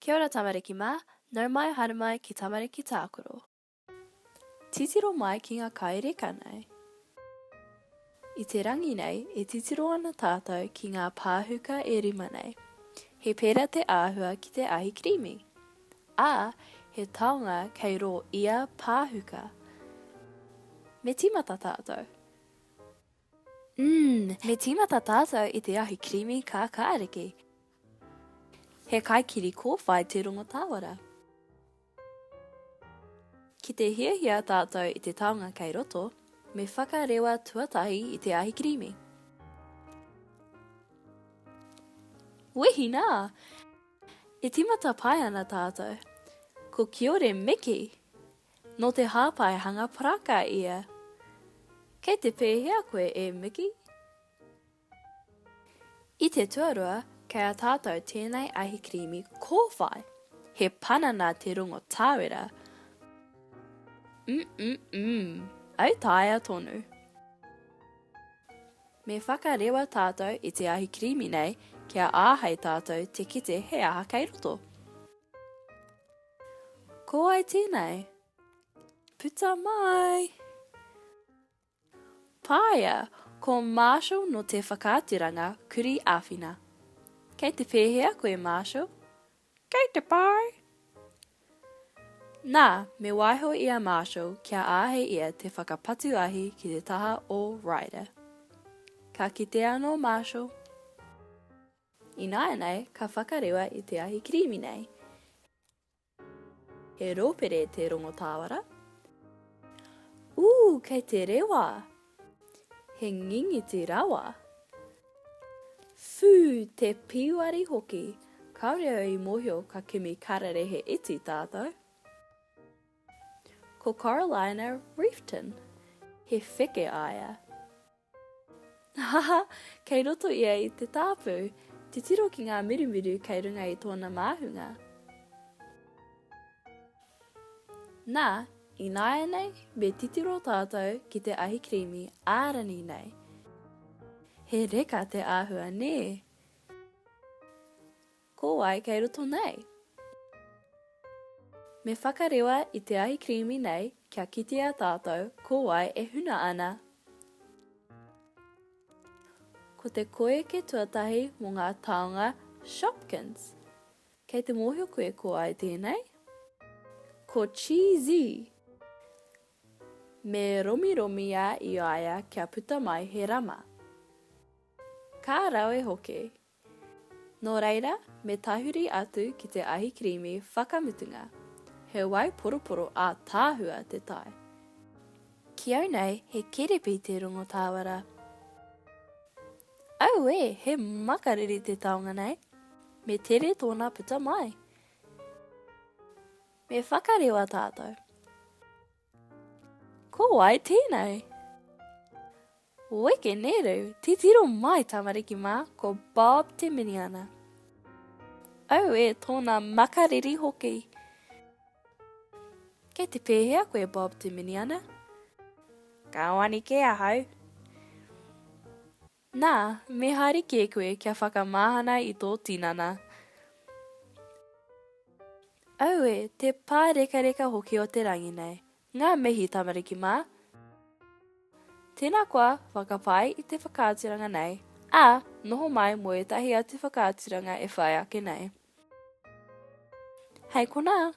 Kia ora Tamariki mā, nau mai hana mai ki Tamariki Tākaro. Titiro mai ki ngā kaireka nei. I te rangi nei, e titiro ana tātou ki ngā pāhuka e rima nei. He pērā te āhua ki te Aihikiri. Ā, he taonga kei rō ia pāhuka. Me tīmata tātou. Me tīmata tātou i te Aihikiri ka kāriki. He kaikiri kōwhai te rongo tāwara. Ki te hiahia tātou i te taonga kei roto, me whakarewa tuatahi i te Aihikiri. Wehi nā! E tīmata pai ana tātou. Ko kiore miki. No te hāpai hanga paraka ia. Kei te pēhea koe e miki. I te tuarua, kei a tātou tēnei Aihikiri kōwhai. He pana nā te rongo tāwera. Au tāia tonu. Me whakarewa tātou i te Aihikiri nei, kia āhei tātou te kite he aha kei roto. Ko ai tēnei. Puta mai. Pāia, ko Marshall no te whakātiranga kuri āwhina. Kei te pēhea koe Marshall. Kei te pai. Nā, me waiho ia Marshall kia āhei ia te whakapatu ahi ki te taha o Ryder. Ka kite anō Marshall. I nāia nei, ka whakarewa i te Aihikiri nei. He rōpere te rongo tāwara. Kei te rewa. He ngingiti rawa. Te piwari hoki. Kaureo i mohio ka kimi kararehe iti tātou. Ko Carolina Reefton. He whike aia. Haha, kei roto ia i te tāpū. Te tiro ki ngā mirumiru kei runga i tōna māhunga. Nā, i nāia nei, me titiro tātou ki te Aihikiri ārani nei. He reka te āhua nē. Ko ai kei roto nei. Me whakarewa i te Aihikiri nei, kia kitea tātou, ko ai e huna ana. Ko te koe ke tuatahi mō ngā taonga Shopkins. Kei te mōhio koe ko ai tēnei. Ko cheesy. Me romi ia i aia kia puta mai he rama. Ka rawe hoki. Nō reira, me tahuri atu ki te Aihikiri whakamutunga. He wai poroporo a tāhua te tai. Ki au nei, he kerepi te rongo tāwara. Au he makariri te taonga nei. Me tere tōna puta mai. Me whakarewa tātou. Ko ai tēnei. Wēkeneru, titiro mai Tamariki mā, ko Bob te miniana. Au tōna makariri hoki. Kei te pēhea koe Bob te miniana. Ka wani ke ahau. Nā, me hari ke koe kia whakamahana i tō tinana. Au te pāreka hoki o te rangi nei. Ngā mihi Tamariki mā. Tēnā koa whakapai i te whakātiranga nei. Noho mai mo etahi atu whakātiranga e whai ake nei. Hei kona!